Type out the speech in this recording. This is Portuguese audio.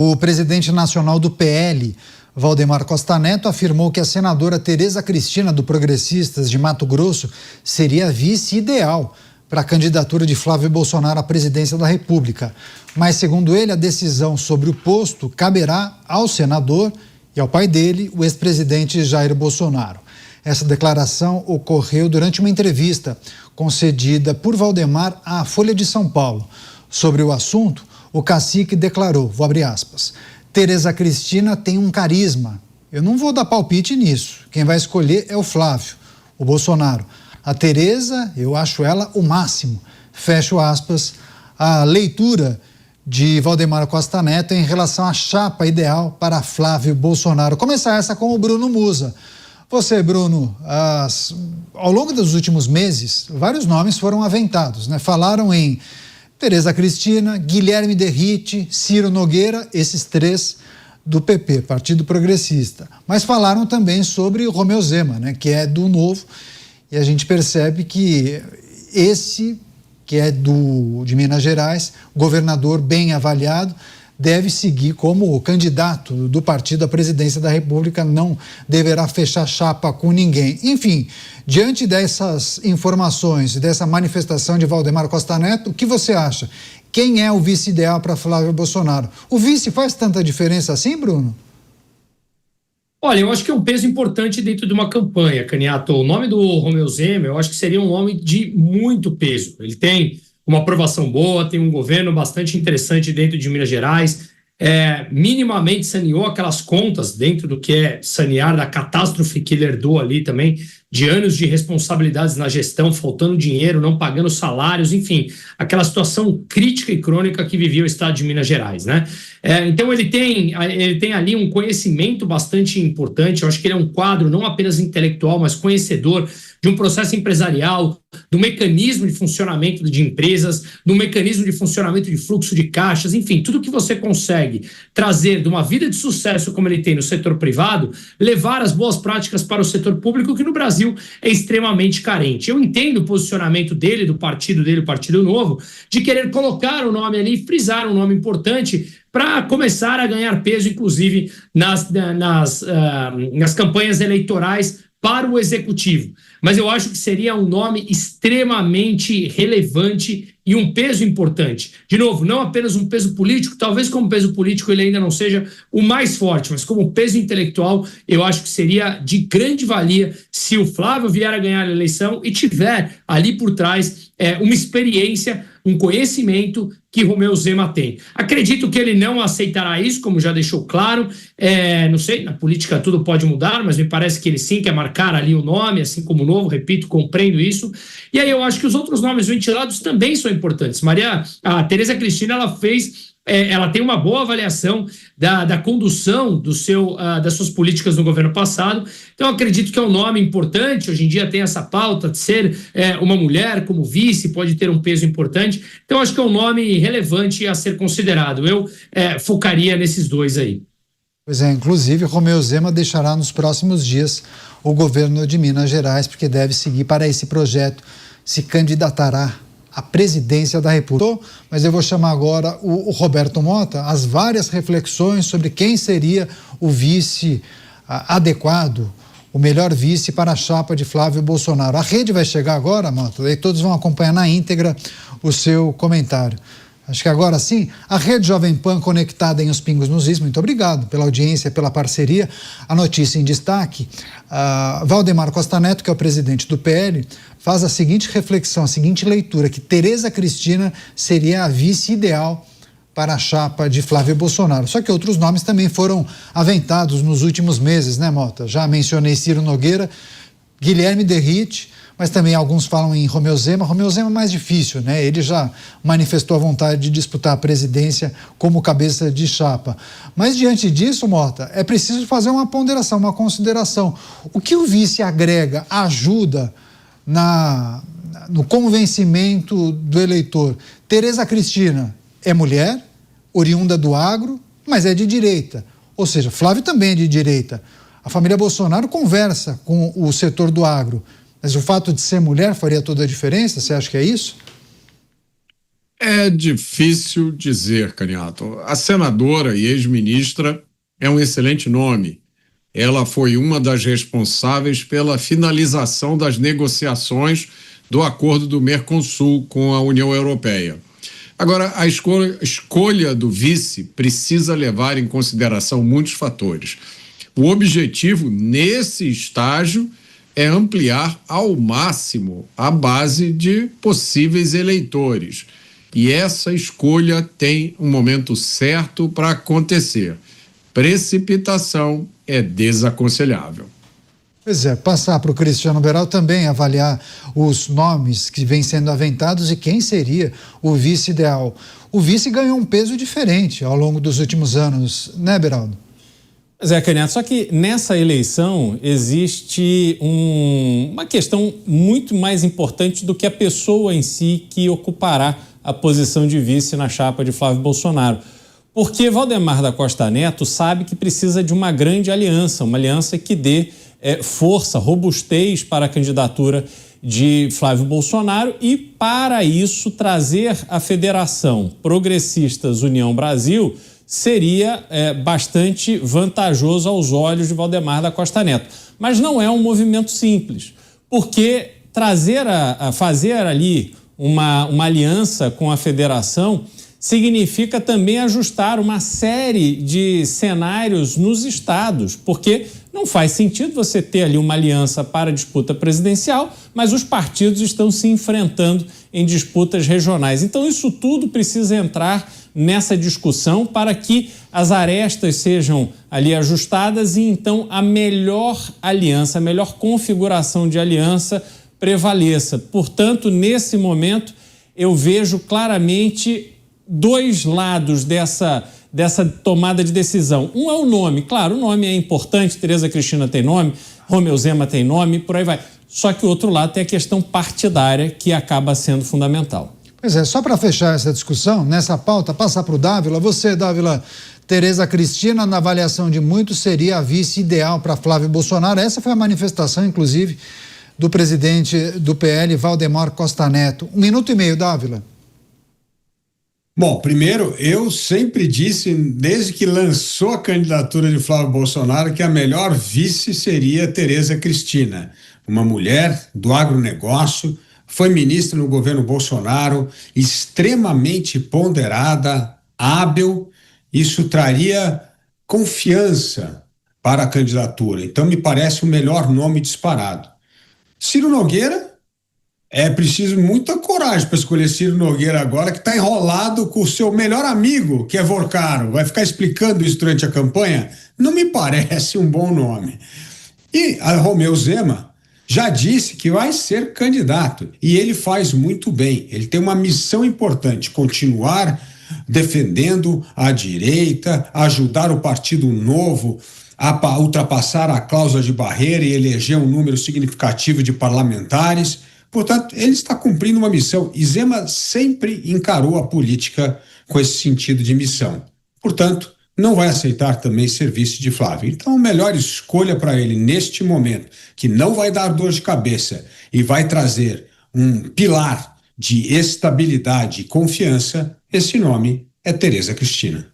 O presidente nacional do PL, Valdemar Costa Neto, afirmou que a senadora Tereza Cristina, do Progressistas de Mato Grosso, seria a vice ideal para a candidatura de Flávio Bolsonaro à presidência da República. Mas, segundo ele, a decisão sobre o posto caberá ao senador e ao pai dele, o ex-presidente Jair Bolsonaro. Essa declaração ocorreu durante uma entrevista concedida por Valdemar à Folha de São Paulo. Sobre o assunto, o cacique declarou, vou abrir aspas, Tereza Cristina tem um carisma. Eu não vou dar palpite nisso. Quem vai escolher é o Flávio, o Bolsonaro. A Tereza, eu acho ela o máximo. Fecho aspas. A leitura de Valdemar Costa Neto em relação à chapa ideal para Flávio Bolsonaro. Começar essa com o Bruno Musa. Você, Bruno, ao longo dos últimos meses, vários nomes foram aventados, né? Falaram em Tereza Cristina, Guilherme Derrite, Ciro Nogueira, esses três do PP, Partido Progressista. Mas falaram também sobre o Romeu Zema, né, que é do Novo, e a gente percebe que esse, que é de Minas Gerais, governador bem avaliado, deve seguir como candidato do partido à presidência da República, não deverá fechar chapa com ninguém. Enfim, diante dessas informações, dessa manifestação de Valdemar Costa Neto, o que você acha? Quem é o vice ideal para Flávio Bolsonaro? O vice faz tanta diferença assim, Bruno? Olha, eu acho que é um peso importante dentro de uma campanha, Caniato. O nome do Romeu Zema, eu acho que seria um nome de muito peso. Ele tem uma aprovação boa, tem um governo bastante interessante dentro de Minas Gerais, minimamente saneou aquelas contas dentro do que é sanear da catástrofe que ele herdou ali também, de anos de responsabilidades na gestão, faltando dinheiro, não pagando salários, enfim, aquela situação crítica e crônica que vivia o estado de Minas Gerais, né? Então ele tem ali um conhecimento bastante importante, eu acho que ele é um quadro não apenas intelectual, mas conhecedor de um processo empresarial, do mecanismo de funcionamento de empresas, do mecanismo de funcionamento de fluxo de caixas, enfim, tudo que você consegue trazer de uma vida de sucesso como ele tem no setor privado, levar as boas práticas para o setor público, que no Brasil é extremamente carente. Eu entendo o posicionamento dele, do partido dele, o Partido Novo, de querer colocar o nome ali, frisar um nome importante para começar a ganhar peso, inclusive nas campanhas eleitorais para o executivo. Mas eu acho que seria um nome extremamente relevante e um peso importante. De novo, não apenas um peso político, talvez como peso político ele ainda não seja o mais forte, mas como peso intelectual, eu acho que seria de grande valia se o Flávio vier a ganhar a eleição e tiver ali por trás uma experiência, um conhecimento que Romeu Zema tem. Acredito que ele não aceitará isso, como já deixou claro. Não sei, na política tudo pode mudar, mas me parece que ele sim quer marcar ali o nome, assim como o Novo, repito, compreendo isso. E aí eu acho que os outros nomes ventilados também são importantes. A Tereza Cristina, ela tem uma boa avaliação da condução das suas políticas no governo passado. Então, eu acredito que é um nome importante. Hoje em dia tem essa pauta de ser uma mulher como vice, pode ter um peso importante. Então, acho que é um nome relevante a ser considerado. Eu focaria nesses dois aí. Pois é, inclusive, Romeu Zema deixará nos próximos dias o governo de Minas Gerais, porque deve seguir para esse projeto, se candidatará a presidência da República. Mas eu vou chamar agora o Roberto Mota, as várias reflexões sobre quem seria o vice adequado, o melhor vice para a chapa de Flávio Bolsonaro. A rede vai chegar agora, Mota, e todos vão acompanhar na íntegra o seu comentário. Acho que agora sim, a Rede Jovem Pan conectada em Os Pingos nos Is, muito obrigado pela audiência, pela parceria. A notícia em destaque, Valdemar Costa Neto, que é o presidente do PL, faz a seguinte reflexão, a seguinte leitura, que Tereza Cristina seria a vice ideal para a chapa de Flávio Bolsonaro. Só que outros nomes também foram aventados nos últimos meses, né, Mota? Já mencionei Ciro Nogueira, Guilherme Derrite, mas também alguns falam em Romeu Zema. Romeu Zema é mais difícil, né? Ele já manifestou a vontade de disputar a presidência como cabeça de chapa. Mas diante disso, Mota, é preciso fazer uma ponderação, uma consideração. O que o vice agrega, ajuda no convencimento do eleitor? Tereza Cristina é mulher, oriunda do agro, mas é de direita. Ou seja, Flávio também é de direita. A família Bolsonaro conversa com o setor do agro. Mas o fato de ser mulher faria toda a diferença? Você acha que é isso? É difícil dizer, Caniato. A senadora e ex-ministra é um excelente nome. Ela foi uma das responsáveis pela finalização das negociações do acordo do Mercosul com a União Europeia. Agora, a escolha do vice precisa levar em consideração muitos fatores. O objetivo, nesse estágio, é ampliar ao máximo a base de possíveis eleitores. E essa escolha tem um momento certo para acontecer. Precipitação é desaconselhável. Pois é, passar para o Cristiano Beral também avaliar os nomes que vêm sendo aventados e quem seria o vice ideal. O vice ganhou um peso diferente ao longo dos últimos anos, né, Beraldo? Pois é, Caniato, só que nessa eleição existe uma questão muito mais importante do que a pessoa em si que ocupará a posição de vice na chapa de Flávio Bolsonaro. Porque Valdemar da Costa Neto sabe que precisa de uma grande aliança, uma aliança que dê força, robustez para a candidatura de Flávio Bolsonaro e, para isso, trazer a Federação Progressistas União Brasil seria bastante vantajoso aos olhos de Valdemar da Costa Neto. Mas não é um movimento simples, porque fazer ali uma aliança com a federação significa também ajustar uma série de cenários nos estados, porque não faz sentido você ter ali uma aliança para a disputa presidencial, mas os partidos estão se enfrentando em disputas regionais. Então isso tudo precisa entrar nessa discussão para que as arestas sejam ali ajustadas e então a melhor aliança, a melhor configuração de aliança prevaleça. Portanto, nesse momento, eu vejo claramente dois lados dessa tomada de decisão. Um é o nome, claro, o nome é importante, Tereza Cristina tem nome, Romeu Zema tem nome, por aí vai. Só que o outro lado tem a questão partidária que acaba sendo fundamental. Pois é, só para fechar essa discussão, nessa pauta, passar para o Dávila. Você, Dávila, Tereza Cristina, na avaliação de muitos, seria a vice ideal para Flávio Bolsonaro. Essa foi a manifestação, inclusive, do presidente do PL, Valdemar Costa Neto. 1 minuto e meio, Dávila. Bom, primeiro, eu sempre disse, desde que lançou a candidatura de Flávio Bolsonaro, que a melhor vice seria Tereza Cristina, uma mulher do agronegócio, foi ministra no governo Bolsonaro, extremamente ponderada, hábil, isso traria confiança para a candidatura. Então, me parece o melhor nome disparado. Ciro Nogueira, é preciso muita coragem para escolher Ciro Nogueira agora, que está enrolado com o seu melhor amigo, que é Vorcaro. Vai ficar explicando isso durante a campanha? Não me parece um bom nome. E a Romeu Zema já disse que vai ser candidato, e ele faz muito bem. Ele tem uma missão importante, continuar defendendo a direita, ajudar o Partido Novo a ultrapassar a cláusula de barreira e eleger um número significativo de parlamentares. Portanto, ele está cumprindo uma missão, e Zema sempre encarou a política com esse sentido de missão. Portanto, não vai aceitar também ser vice de Flávio. Então, a melhor escolha para ele neste momento, que não vai dar dor de cabeça e vai trazer um pilar de estabilidade e confiança, esse nome é Tereza Cristina.